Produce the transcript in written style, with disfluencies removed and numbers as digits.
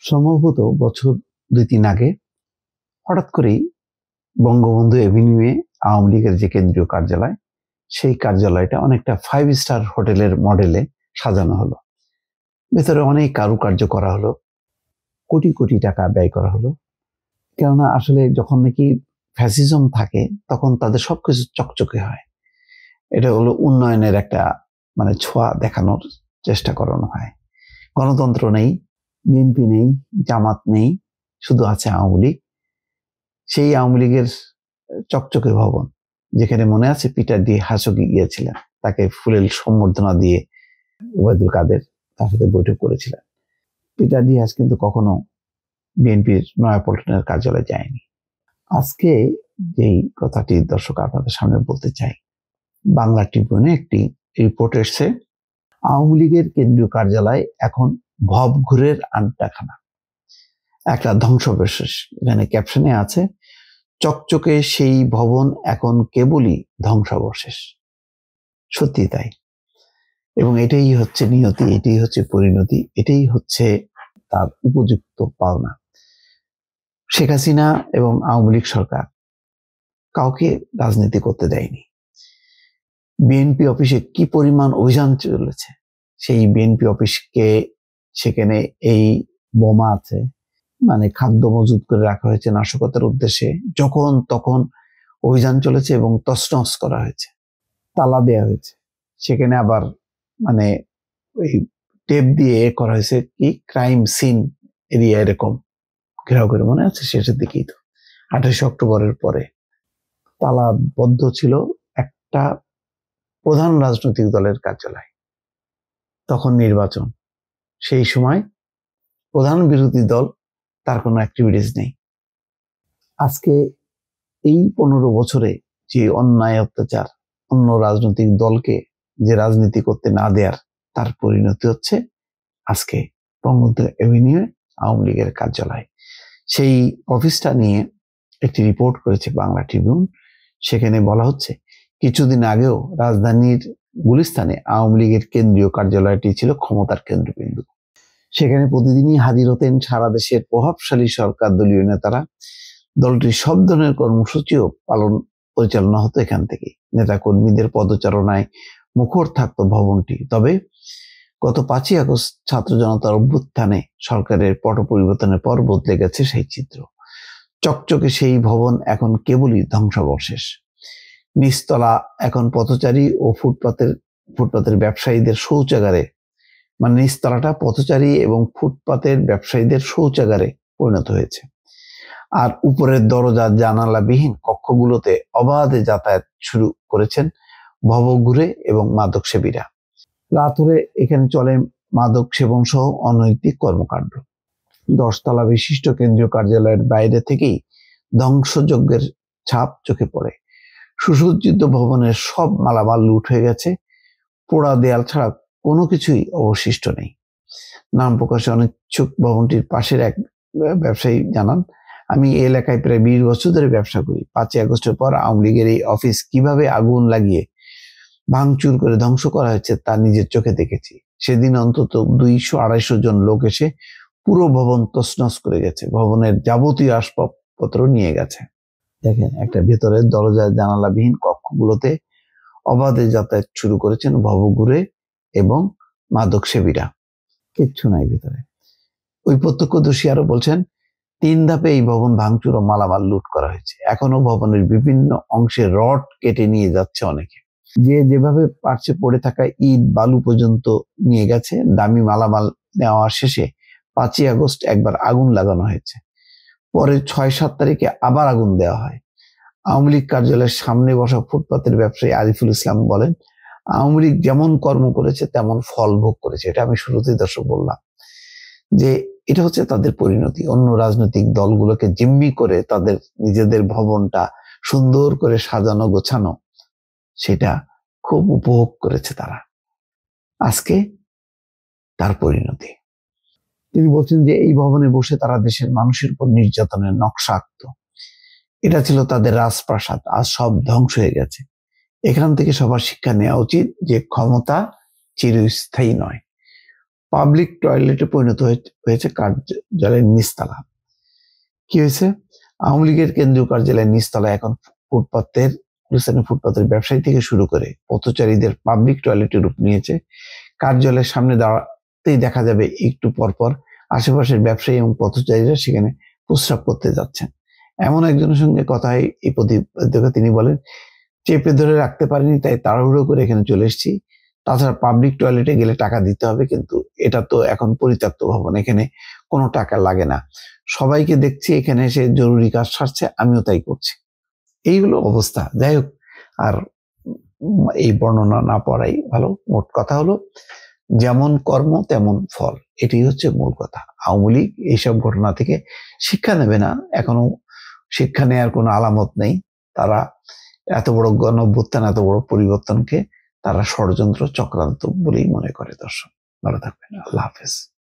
সম্ভবত বছর ২-৩ আগে হঠাৎ করেই বঙ্গবন্ধু এভিনিউয়ে আওয়ামী লীগের যে কেন্দ্রীয় কার্যালয়, সেই কার্যালয়টা অনেকটা 5 স্টার হোটেলের মডেলে সাজানো হলো। ভেতরে অনেক কারুকার্য করা হলো, কোটি কোটি টাকা ব্যয় করা হলো। কেননা আসলে যখন নাকি ফ্যাসিজম থাকে তখন তাদের সবকিছু চকচকে হয়। এটা হলো উন্নয়নের একটা ছোঁয়া দেখানোর চেষ্টা করানো হয়। গণতন্ত্র নেই, বিএনপি নেই, জামাত নেই, শুধু আছে আওয়ামী লীগ। সেই আওয়ামী লীগের চকচকে ভবন, যেখানে মনে আছে পিটার ডি হাসকি গিয়েছিলেন, তাকে ফুলেল সম্বর্ধনা দিয়ে ওবায়দুল কাদের তার সাথে বৈঠক করেছিলেন। পিটার ডি হাস কিন্তু কখনো বিএনপির নয়াপল্টনের কার্যালয়ে যায়নি। আজকে যেই কথাটি দর্শক আপনাদের সামনে বলতে চাই, বাংলা ট্রিবিউনে একটি রিপোর্ট এসছে, আওয়ামী লীগের কেন্দ্রীয় কার্যালয় এখন ভবঘুরের আড্ডাখানা, একটা ধ্বংসাবশেষ। এখানে ক্যাপশনে আছে, চকচকে সেই ভবন এখন কেবলই ধ্বংসাবশেষ। সত্যি তাই, এবং এটাই হচ্ছে নিয়তি, এটাই হচ্ছে পরিণতি, এটাই হচ্ছে তার উপযুক্ত পাওনা। শেখ হাসিনা এবং আওয়ামী লীগ সরকার কাউকে রাজনীতি করতে দেয়নি। বিএনপি অফিসে কি পরিমাণ অভিযান চলেছে, সেই বিএনপি অফিসকে সেখানে এই বোমা আছে, খাদ্য মজুত করে রাখা হয়েছে নাশকতার উদ্দেশ্যে, যখন তখন অভিযান চলেছে এবং তছনছ করা হয়েছে, তালা দেওয়া হয়েছে। সেখানে আবার ওই টেপ দিয়ে করা হয়েছে কি ক্রাইম সিন এরিয়া, এরকম ঘেরাও করে, মনে আছে শেষের দিকেই তো 28 অক্টোবরের পরে তালাবদ্ধ ছিল একটা প্রধান রাজনৈতিক দলের কার্যালয়। তখন নির্বাচন, সেই সময় প্রধান বিরোধী দল, তার কোনো অ্যাক্টিভিটিস নেই। আজকে এই 15 বছরে যে অন্যায় অত্যাচার, অন্য রাজনৈতিক দলকে যে রাজনীতি করতে না দেয়ার, তার পরিণতি হচ্ছে আজকে বঙ্গবন্ধু এভিনিউয়ে আওয়ামী লীগের কার্যালয়। সেই অফিসটা নিয়ে একটি রিপোর্ট করেছে বাংলা ট্রিবিউন। সেখানে বলা হচ্ছে, কিছুদিন আগেও রাজধানীর গুলিস্তানে আওয়ামী লীগের কেন্দ্রীয় কার্যালয়টি ছিল ক্ষমতার কেন্দ্রবিন্দু। সেখানে প্রতিদিনই হাজির হতেন সারা দেশের প্রভাবশালী সরকার দলীয় নেতারা। দলটির সব ধরনের কর্মসূচিও পরিচালনা হতো এখান থেকে। নেতা কর্মীদের পদচারণায় মুখর থাকতো ভবনটি। তবে গত 5ই আগস্ট ছাত্র জনতার অভ্যুত্থানে সরকারের পট পরিবর্তনের পর বদলে গেছে সেই চিত্র। চকচকে সেই ভবন এখন কেবলই ধ্বংসাবশেষ। নিচতলা এখন পথচারী ও ফুটপাতের ব্যবসায়ীদের শৌচাগারে, নিচতলাটা পথচারী এবং ফুটপাতের ব্যবসায়ীদের শৌচাগারে পরিণত হয়েছে। আর উপরের দরজা জানালাবিহীন কক্ষগুলোতে অবাধে যাতায়াত শুরু করেছেন ভবঘুরে এবং মাদক সেবীরা। রাত হলে এখানে চলে মাদক সেবন সহ অনৈতিক কর্মকাণ্ড। 10 তলা বিশিষ্ট কেন্দ্রীয় কার্যালয়ের বাইরে থেকেই ধ্বংসযজ্ঞের ছাপ চোখে পড়ে। সুসজ্জিত ভবনের সব মালামাল লুট হয়ে গেছে, পোড়া দেয়াল ছাড়া কোনো কিছুই অবশিষ্ট নেই। নাম প্রকাশে অনিচ্ছুক ভবনটির পাশের এক ব্যবসায়ী জানান, আমি এই এলাকায় প্রায় 20 বছর ধরে ব্যবসা করি। 5ই আগস্টের পর আওয়ামী লীগের এই অফিস কিভাবে আগুন লাগিয়ে ভাঙচুর করে ধ্বংস করা হয়েছে তা নিজের চোখে দেখেছি। সেদিন অন্তত 200-250 জন লোক এসে পুরো ভবন তছনছ করে গেছে, ভবনের যাবতীয় আসবাবপত্র নিয়ে গেছে। দেখেন, একটা ভেতরের দরজা জানালাবিহীন কক্ষগুলোতে অবাধে যাতায়াত শুরু করেছেন ভবঘুরে এবং মাদক সেবীরা। কিচ্ছু নাই ভেতরে। ওই প্রত্যক্ষদর্শী আরো বলছেন, 3 ধাপে এই ভবন ভাঙচুর ও মালামাল লুট করা হয়েছে। এখনো ভবনের বিভিন্ন অংশে রড কেটে নিয়ে যাচ্ছে অনেকে। যে যেভাবে পারছে পড়ে থাকা ইট বালু পর্যন্ত নিয়ে গেছে। দামি মালামাল নেওয়া শেষে 5ই আগস্ট একবার আগুন লাগানো হয়েছে, পরে 6-7 তারিখে আবার আগুন দেওয়া হয়। আওয়ামী লীগ কার্যালয়ের সামনে বসা ফুটপাতের ব্যবসায়ী আরিফুল ইসলাম বলেন, আওয়ামী লীগ যেমন কর্ম করেছে তেমন ফল ভোগ করেছে। এটা আমি শুরুতেই দর্শক বললাম যে এটা হচ্ছে তাদের পরিণতি। অন্য রাজনৈতিক দলগুলোকে জিম্মি করে তাদের নিজেদের ভবনটা সুন্দর করে সাজানো গোছানো, সেটা খুব উপভোগ করেছে তারা। আজকে তার পরিণতি। তিনি বলছেন যে এই ভবনে বসে তারা দেশের মানুষের উপর নির্যাতনের নকশা আঁকত। এটা ছিল তাদের রাজপ্রাসাদ, আজ সব ধ্বংস হয়ে গেছে। এখান থেকে সবার শিক্ষা নেওয়া উচিত যে ক্ষমতা চিরস্থায়ী নয়। পাবলিক টয়লেটে পরিণত হয়েছে কার্যালয়ের নিচতলা। কি হয়েছে? আওয়ামী লীগের কেন্দ্রীয় কার্যালয়ের নিচতলা এখন ফুটপাতের ব্যবসায়ী থেকে শুরু করে পথচারীদের পাবলিক টয়লেটের রূপ নিয়েছে। কার্যালয়ের সামনে দাঁড়াতেই দেখা যাবে একটু পরপর আশেপাশের ব্যবসায়ী এবং পথচারীরা সেখানে প্রস্রাব করতে যাচ্ছেন। এমন একজনের সঙ্গে কথা হয় এই প্রতিবেদকে, তিনি বলেন, চেপে ধরে রাখতে পারিনি, তাই তাড়াহুড়ো করে এখানে চলে এসেছি। তাছাড়া পাবলিক টয়লেটে গেলে টাকা দিতে হবে, কিন্তু এটা তো এখন পরিত্যক্ত ভবন, এখানে কোনো টাকা লাগে না। সবাইকে দেখছি এখানে এসে জরুরি কাজ সারছে, আমিও তাই করছি। এই হলো অবস্থা। যাই হোক, আর এই বর্ণনা না পড়াই ভালো। মোট কথা হলো, যেমন কর্ম তেমন ফল, এটাই হচ্ছে মূল কথা। আওয়ামী লীগ এইসব ঘটনা থেকে শিক্ষা নেবে না, এখনো শিক্ষা নেওয়ার কোনো আলামত নেই। তারা এত বড় গণঅভ্যুত্থান, এত বড় পরিবর্তনকে তারা ষড়যন্ত্র চক্রান্ত বলেই মনে করে। দর্শক ভালো থাকবেন, আল্লাহ হাফেজ।